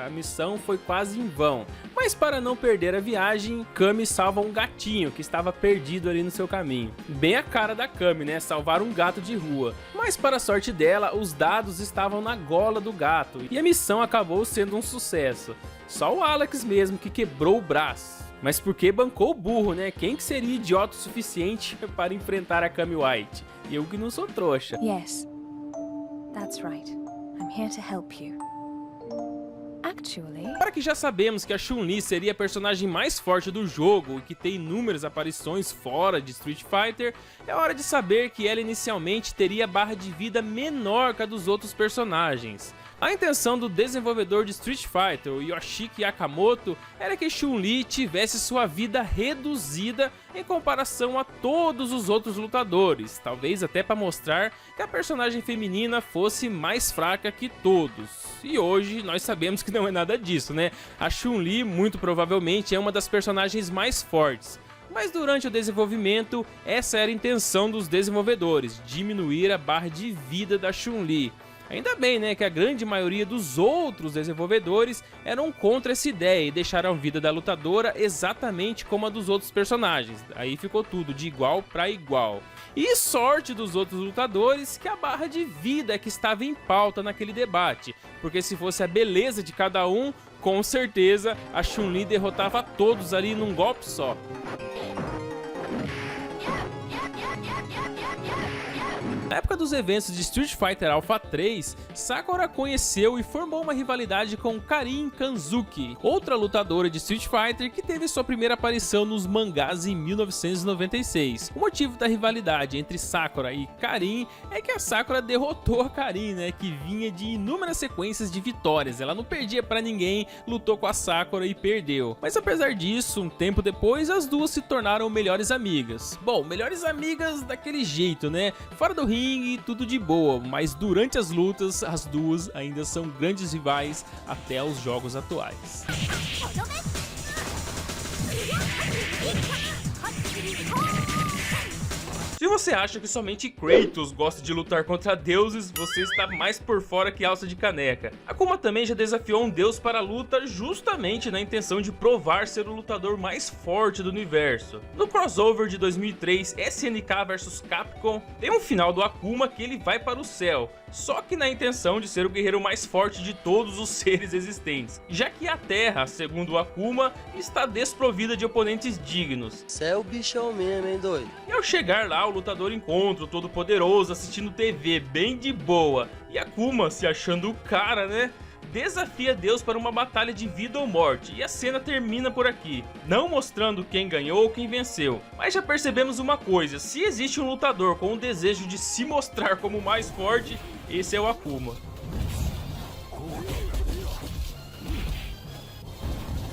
Speaker 1: A missão foi quase em vão. Mas para não perder a viagem, Kami salva um gatinho que estava perdido ali no seu caminho. Bem a cara da Kami, né? Salvar um gato de rua. Mas para a sorte dela, os dados estavam na gola do gato e a missão acabou sendo um sucesso. Só o Alex mesmo que quebrou o braço. Mas porque bancou o burro, né? Quem que seria idiota o suficiente para enfrentar a Kami White? Eu que não sou trouxa.
Speaker 4: Yes, that's right. I'm here to help you. Actually...
Speaker 1: Agora que já sabemos que a Chun-Li seria a personagem mais forte do jogo e que tem inúmeras aparições fora de Street Fighter, é hora de saber que ela inicialmente teria barra de vida menor que a dos outros personagens. A intenção do desenvolvedor de Street Fighter, o Yoshiki Yakamoto, era que Chun-Li tivesse sua vida reduzida em comparação a todos os outros lutadores, talvez até para mostrar que a personagem feminina fosse mais fraca que todos. E hoje nós sabemos que não é nada disso, né? A Chun-Li muito provavelmente é uma das personagens mais fortes. Mas durante o desenvolvimento, essa era a intenção dos desenvolvedores, diminuir a barra de vida da Chun-Li. Ainda bem, né, que a grande maioria dos outros desenvolvedores eram contra essa ideia e deixaram a vida da lutadora exatamente como a dos outros personagens. Aí ficou tudo de igual para igual. E sorte dos outros lutadores que a barra de vida é que estava em pauta naquele debate, porque se fosse a beleza de cada um, com certeza a Chun-Li derrotava todos ali num golpe só. Na época dos eventos de Street Fighter Alpha 3, Sakura conheceu e formou uma rivalidade com Karin Kanzuki, outra lutadora de Street Fighter que teve sua primeira aparição nos mangás em 1996. O motivo da rivalidade entre Sakura e Karin é que a Sakura derrotou a Karin, né, que vinha de inúmeras sequências de vitórias. Ela não perdia pra ninguém, lutou com a Sakura e perdeu. Mas apesar disso, um tempo depois, as duas se tornaram melhores amigas. Bom, melhores amigas daquele jeito, né? Fora do ringue, tudo de boa, mas durante as lutas, as duas ainda são grandes rivais até os jogos atuais. Se você acha que somente Kratos gosta de lutar contra deuses, você está mais por fora que alça de caneca. Akuma também já desafiou um deus para a luta justamente na intenção de provar ser o lutador mais forte do universo. No crossover de 2003 SNK vs Capcom, tem um final do Akuma que ele vai para o céu, só que na intenção de ser o guerreiro mais forte de todos os seres existentes, já que a Terra, segundo o Akuma, está desprovida de oponentes dignos.
Speaker 5: Cê é o bichão mesmo, hein, doido?
Speaker 1: E ao chegar lá, o lutador encontra o Todo-Poderoso assistindo TV bem de boa, e Akuma, se achando o cara, né, desafia Deus para uma batalha de vida ou morte, e a cena termina por aqui, não mostrando quem ganhou ou quem venceu. Mas já percebemos uma coisa, se existe um lutador com o desejo de se mostrar como o mais forte, esse é o Akuma.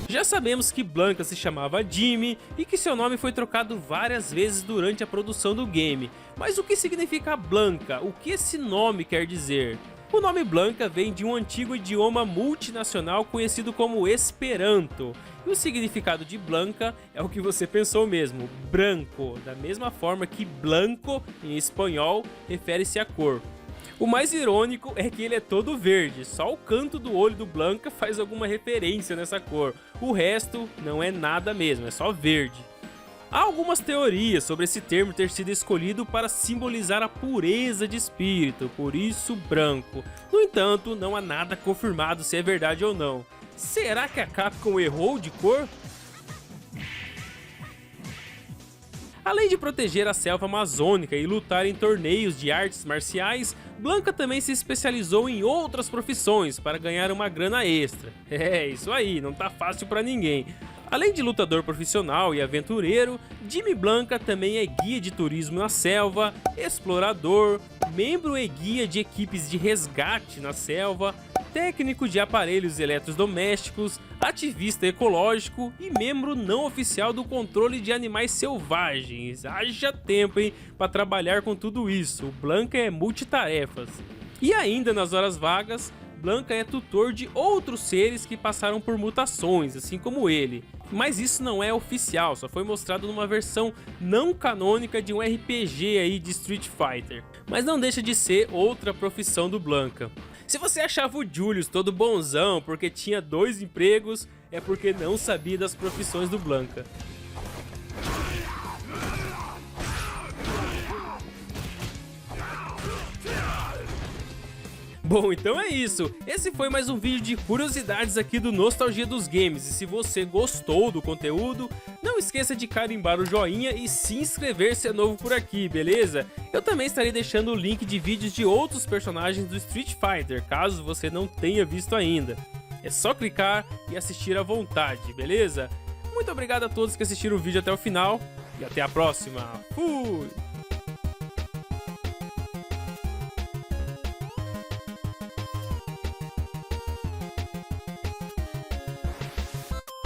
Speaker 1: Já sabemos que Blanka se chamava Jimmy e que seu nome foi trocado várias vezes durante a produção do game. Mas o que significa Blanka? O que esse nome quer dizer? O nome Blanka vem de um antigo idioma multinacional conhecido como Esperanto. E o significado de Blanka é o que você pensou mesmo, branco, da mesma forma que blanco em espanhol refere-se à cor. O mais irônico é que ele é todo verde, só o canto do olho do Blanka faz alguma referência nessa cor. O resto não é nada mesmo, é só verde. Há algumas teorias sobre esse termo ter sido escolhido para simbolizar a pureza de espírito, por isso branco. No entanto, não há nada confirmado se é verdade ou não. Será que a Capcom errou de cor? Além de proteger a selva amazônica e lutar em torneios de artes marciais, Blanka também se especializou em outras profissões para ganhar uma grana extra. É, isso aí, não tá fácil pra ninguém. Além de lutador profissional e aventureiro, Jimmy Blanka também é guia de turismo na selva, explorador, membro e guia de equipes de resgate na selva, técnico de aparelhos eletrodomésticos, ativista ecológico e membro não oficial do controle de animais selvagens. Haja tempo, hein, para trabalhar com tudo isso. O Blanka é multitarefas. E ainda nas horas vagas, Blanka é tutor de outros seres que passaram por mutações, assim como ele. Mas isso não é oficial, só foi mostrado numa versão não canônica de um RPG aí de Street Fighter. Mas não deixa de ser outra profissão do Blanka. Se você achava o Julius todo bonzão porque tinha 2 empregos, é porque não sabia das profissões do Blanka. Bom, então é isso. Esse foi mais um vídeo de curiosidades aqui do Nostalgia dos Games. E se você gostou do conteúdo, não esqueça de carimbar o joinha e se inscrever se é novo por aqui, beleza? Eu também estarei deixando o link de vídeos de outros personagens do Street Fighter, caso você não tenha visto ainda. É só clicar e assistir à vontade, beleza? Muito obrigado a todos que assistiram o vídeo até o final e até a próxima. Fui!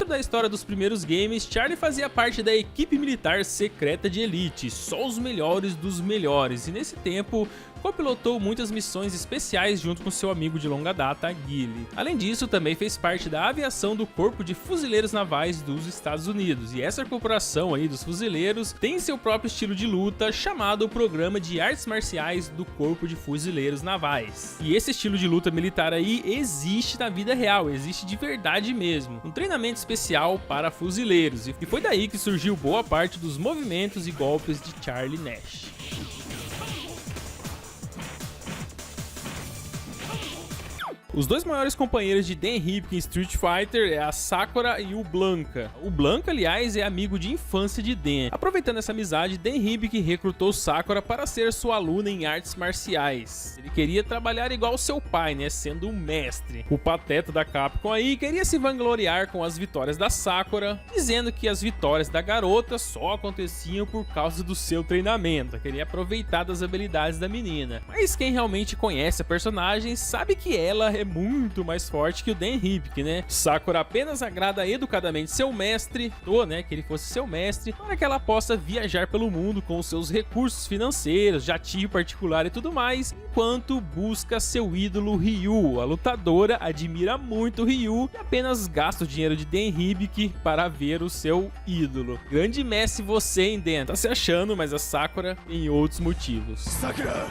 Speaker 1: Da história dos primeiros games, Charlie fazia parte da equipe militar secreta de elite, só os melhores dos melhores, e nesse tempo copilotou muitas missões especiais junto com seu amigo de longa data, Guile. Além disso, também fez parte da aviação do Corpo de Fuzileiros Navais dos Estados Unidos, e essa corporação aí dos fuzileiros tem seu próprio estilo de luta chamado Programa de Artes Marciais do Corpo de Fuzileiros Navais. E esse estilo de luta militar aí existe na vida real, existe de verdade mesmo, um treinamento especial para fuzileiros, e foi daí que surgiu boa parte dos movimentos e golpes de Charlie Nash. Os dois maiores companheiros de Dan Hipkin em Street Fighter é a Sakura e o Blanka. O Blanka, aliás, é amigo de infância de Dan. Aproveitando essa amizade, Dan Hipkin recrutou Sakura para ser sua aluna em artes marciais. Ele queria trabalhar igual seu pai, né, sendo um mestre. O pateta da Capcom aí queria se vangloriar com as vitórias da Sakura, dizendo que as vitórias da garota só aconteciam por causa do seu treinamento. Queria aproveitar das habilidades da menina. Mas quem realmente conhece a personagem sabe que ela é muito mais forte que o Dan Hipkin, né? Sakura apenas agrada educadamente seu mestre, ou né, que ele fosse seu mestre, para que ela possa viajar pelo mundo com seus recursos financeiros, jatinho particular e tudo mais, enquanto busca seu ídolo Ryu. A lutadora admira muito Ryu e apenas gasta o dinheiro de Dan Hipkin para ver o seu ídolo. Grande mestre você, hein, Dan? Tá se achando, mas a Sakura tem outros motivos. Sakura!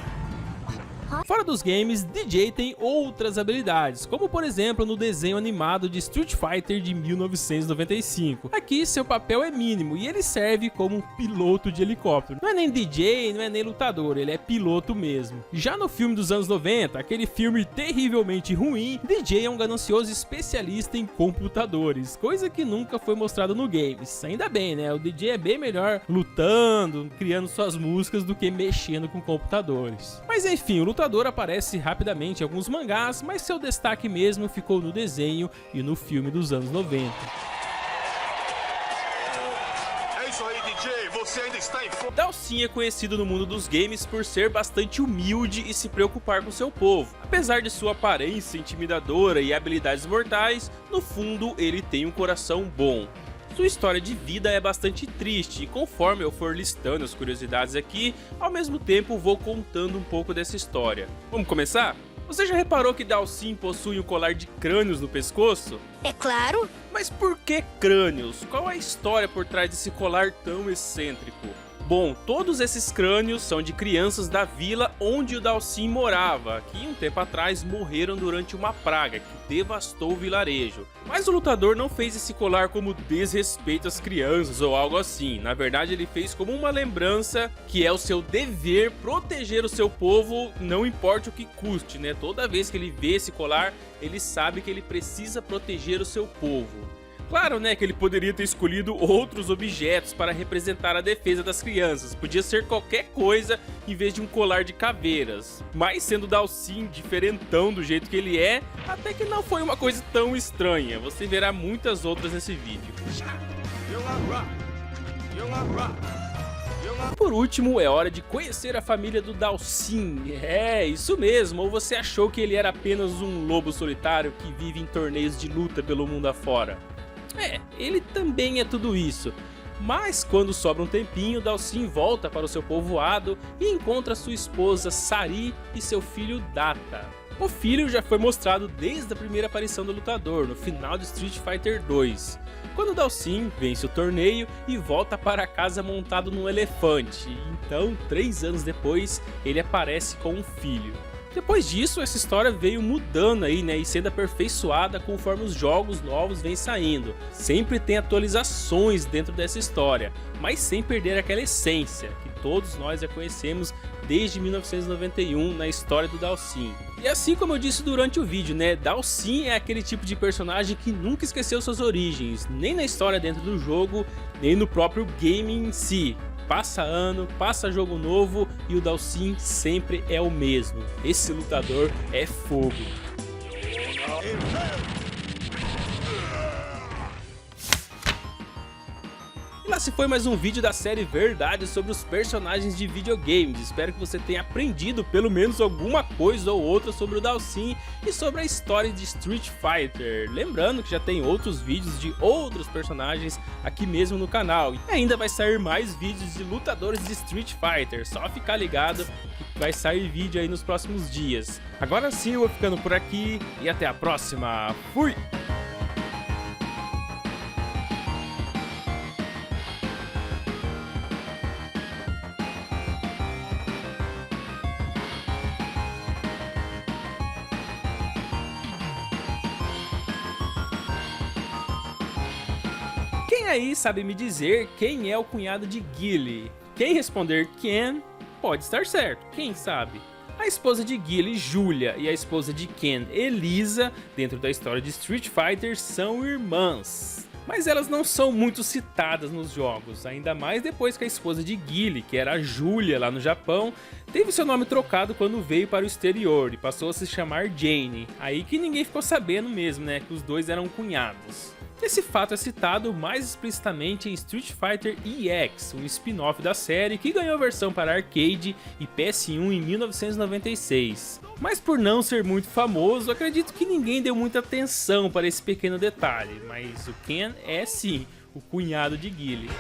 Speaker 1: Fora dos games, DJ tem outras habilidades, como por exemplo no desenho animado de Street Fighter de 1995. Aqui seu papel é mínimo e ele serve como um piloto de helicóptero. Não é nem DJ, não é nem lutador, ele é piloto mesmo. Já no filme dos anos 90, aquele filme terrivelmente ruim, DJ é um ganancioso especialista em computadores, coisa que nunca foi mostrada no games. Ainda bem, né? O DJ é bem melhor lutando, criando suas músicas do que mexendo com computadores. Mas enfim, o lutador aparece rapidamente em alguns mangás, mas seu destaque mesmo ficou no desenho e no filme dos anos 90.
Speaker 2: É isso aí, DJ, você ainda está em forma.
Speaker 1: Dhalsim é conhecido no mundo dos games por ser bastante humilde e se preocupar com seu povo. Apesar de sua aparência intimidadora e habilidades mortais, no fundo ele tem um coração bom. Sua história de vida é bastante triste e conforme eu for listando as curiosidades aqui, ao mesmo tempo vou contando um pouco dessa história. Vamos começar? Você já reparou que Dhalsim possui um colar de crânios no pescoço?
Speaker 3: É claro.
Speaker 1: Mas por que crânios? Qual é a história por trás desse colar tão excêntrico? Bom, todos esses crânios são de crianças da vila onde o Dhalsim morava, que um tempo atrás morreram durante uma praga que devastou o vilarejo. Mas o lutador não fez esse colar como desrespeito às crianças ou algo assim. Na verdade, ele fez como uma lembrança que é o seu dever proteger o seu povo, não importa o que custe, né? Toda vez que ele vê esse colar, ele sabe que ele precisa proteger o seu povo. Claro, né, que ele poderia ter escolhido outros objetos para representar a defesa das crianças, podia ser qualquer coisa em vez de um colar de caveiras. Mas sendo Dhalsim diferentão do jeito que ele é, até que não foi uma coisa tão estranha, você verá muitas outras nesse vídeo. Por último, é hora de conhecer a família do Dhalsim. É, isso mesmo, ou você achou que ele era apenas um lobo solitário que vive em torneios de luta pelo mundo afora? É, ele também é tudo isso. Mas quando sobra um tempinho, Dhalsim volta para o seu povoado e encontra sua esposa Sari e seu filho Data. O filho já foi mostrado desde a primeira aparição do lutador, no final de Street Fighter 2. Quando Dhalsim vence o torneio e volta para casa montado num elefante. Então, 3 anos depois, ele aparece com um filho. Depois disso, essa história veio mudando aí, né, e sendo aperfeiçoada conforme os jogos novos vêm saindo. Sempre tem atualizações dentro dessa história, mas sem perder aquela essência que todos nós já conhecemos desde 1991 na história do Dhalsim. E assim como eu disse durante o vídeo, né, Dhalsim é aquele tipo de personagem que nunca esqueceu suas origens, nem na história dentro do jogo, nem no próprio game em si. Passa ano, passa jogo novo e o Dhalsim sempre é o mesmo. Esse lutador é fogo. E lá se foi mais um vídeo da série Verdade sobre os personagens de videogames. Espero que você tenha aprendido pelo menos alguma coisa ou outra sobre o Dhalsim e sobre a história de Street Fighter. Lembrando que já tem outros vídeos de outros personagens aqui mesmo no canal. E ainda vai sair mais vídeos de lutadores de Street Fighter. Só ficar ligado que vai sair vídeo aí nos próximos dias. Agora sim eu vou ficando por aqui e até a próxima. Fui! Quem aí sabe me dizer quem é o cunhado de Guile? Quem responder Ken pode estar certo, quem sabe? A esposa de Guile, Julia, e a esposa de Ken, Elisa, dentro da história de Street Fighter, são irmãs. Mas elas não são muito citadas nos jogos, ainda mais depois que a esposa de Guile, que era a Julia lá no Japão, teve seu nome trocado quando veio para o exterior e passou a se chamar Jane. Aí que ninguém ficou sabendo mesmo, né, que os dois eram cunhados. Esse fato é citado mais explicitamente em Street Fighter EX, um spin-off da série que ganhou versão para arcade e PS1 em 1996. Mas por não ser muito famoso, acredito que ninguém deu muita atenção para esse pequeno detalhe, mas o Ken é sim o cunhado de Guile.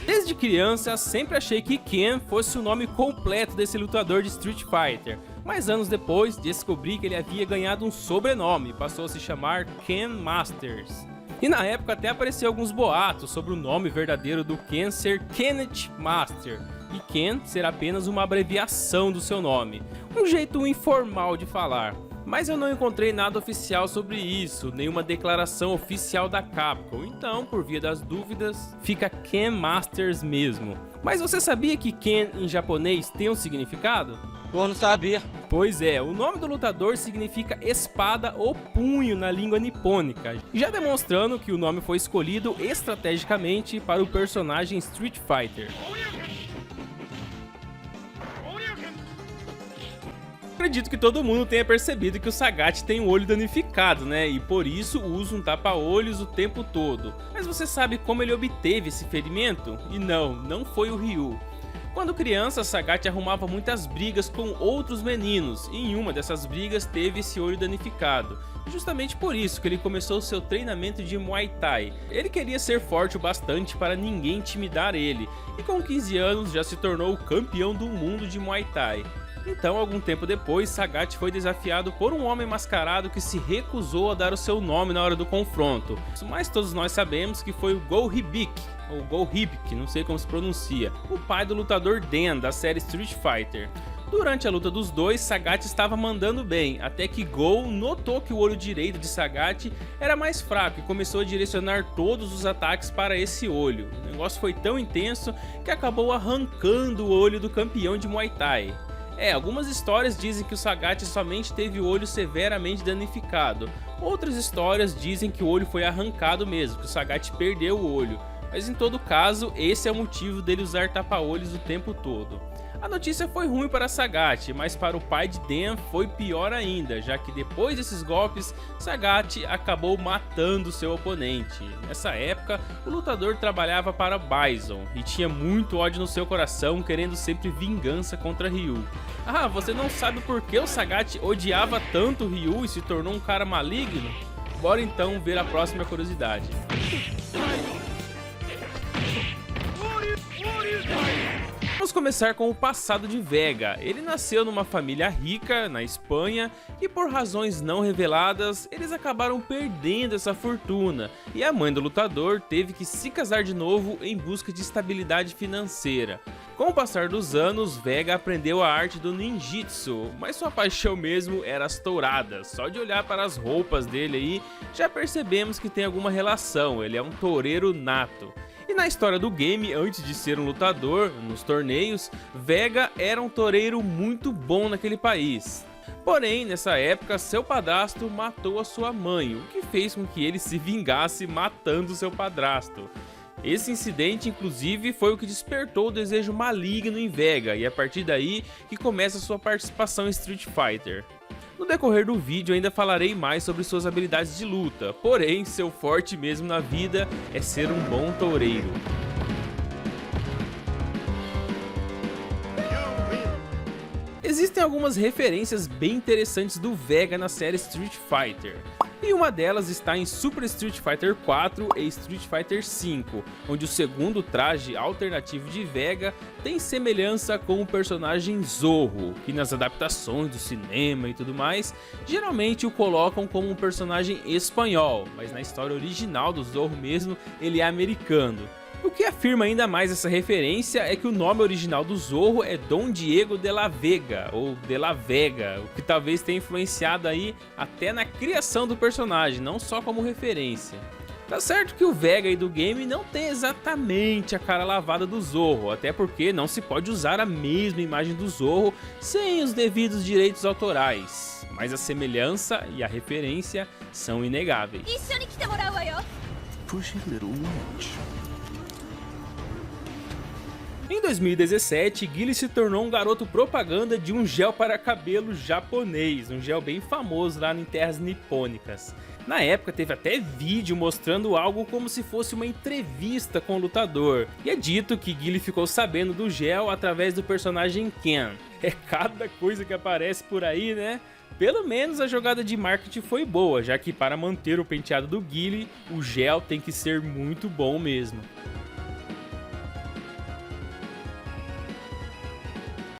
Speaker 1: Desde criança, sempre achei que Ken fosse o nome completo desse lutador de Street Fighter, mas anos depois descobri que ele havia ganhado um sobrenome e passou a se chamar Ken Masters. E na época até apareceu alguns boatos sobre o nome verdadeiro do Ken ser Kenneth Master, e Ken ser apenas uma abreviação do seu nome, um jeito informal de falar. Mas eu não encontrei nada oficial sobre isso, nenhuma declaração oficial da Capcom, então, por via das dúvidas, fica Ken Masters mesmo. Mas você sabia que Ken em japonês tem um significado?
Speaker 5: Eu não sabia.
Speaker 1: Pois é, o nome do lutador significa espada ou punho na língua nipônica, já demonstrando que o nome foi escolhido estrategicamente para o personagem Street Fighter. Acredito que todo mundo tenha percebido que o Sagat tem o olho danificado, né? E por isso usa um tapa-olhos o tempo todo. Mas você sabe como ele obteve esse ferimento? E não foi o Ryu. Quando criança, Sagat arrumava muitas brigas com outros meninos, e em uma dessas brigas teve esse olho danificado. Justamente por isso que ele começou seu treinamento de Muay Thai. Ele queria ser forte o bastante para ninguém intimidar ele, e com 15 anos já se tornou o campeão do mundo de Muay Thai. Então, algum tempo depois, Sagat foi desafiado por um homem mascarado que se recusou a dar o seu nome na hora do confronto. Mas todos nós sabemos que foi o Go-Hibik, ou Go-Hibik, não sei como se pronuncia, o pai do lutador Den da série Street Fighter. Durante a luta dos dois, Sagat estava mandando bem, até que Go notou que o olho direito de Sagat era mais fraco e começou a direcionar todos os ataques para esse olho. O negócio foi tão intenso que acabou arrancando o olho do campeão de Muay Thai. Algumas histórias dizem que o Sagat somente teve o olho severamente danificado. Outras histórias dizem que o olho foi arrancado mesmo, que o Sagat perdeu o olho. Mas em todo caso, esse é o motivo dele usar tapa-olhos o tempo todo. A notícia foi ruim para Sagat, mas para o pai de Dan foi pior ainda, já que depois desses golpes, Sagat acabou matando seu oponente. Nessa época, o lutador trabalhava para Bison e tinha muito ódio no seu coração, querendo sempre vingança contra Ryu. Ah, você não sabe por que o Sagat odiava tanto Ryu e se tornou um cara maligno? Bora então ver a próxima curiosidade. Vamos começar com o passado de Vega. Ele nasceu numa família rica, na Espanha, e por razões não reveladas, eles acabaram perdendo essa fortuna, e a mãe do lutador teve que se casar de novo em busca de estabilidade financeira. Com o passar dos anos, Vega aprendeu a arte do ninjitsu, mas sua paixão mesmo era as touradas. Só de olhar para as roupas dele aí, já percebemos que tem alguma relação, ele é um toureiro nato. E na história do game, antes de ser um lutador, nos torneios, Vega era um toureiro muito bom naquele país. Porém, nessa época, seu padrasto matou a sua mãe, o que fez com que ele se vingasse matando seu padrasto. Esse incidente, inclusive, foi o que despertou o desejo maligno em Vega, e é a partir daí que começa sua participação em Street Fighter. No decorrer do vídeo ainda falarei mais sobre suas habilidades de luta, porém seu forte mesmo na vida é ser um bom toureiro. Existem algumas referências bem interessantes do Vega na série Street Fighter. E uma delas está em Super Street Fighter 4 e Street Fighter 5, onde o segundo traje alternativo de Vega tem semelhança com o personagem Zorro, que nas adaptações do cinema e tudo mais, geralmente o colocam como um personagem espanhol, mas na história original do Zorro mesmo, ele é americano. O que afirma ainda mais essa referência é que o nome original do Zorro é Don Diego de la Vega, ou de la Vega, o que talvez tenha influenciado aí até na criação do personagem, não só como referência. Tá certo que o Vega aí do game não tem exatamente a cara lavada do Zorro, até porque não se pode usar a mesma imagem do Zorro sem os devidos direitos autorais, mas a semelhança e a referência são inegáveis.
Speaker 6: Push a little much.
Speaker 1: Em 2017, Guile se tornou um garoto propaganda de um gel para cabelo japonês, um gel bem famoso lá em terras nipônicas. Na época teve até vídeo mostrando algo como se fosse uma entrevista com o lutador, e é dito que Guile ficou sabendo do gel através do personagem Ken. É cada coisa que aparece por aí, né? Pelo menos a jogada de marketing foi boa, já que para manter o penteado do Guile, o gel tem que ser muito bom mesmo.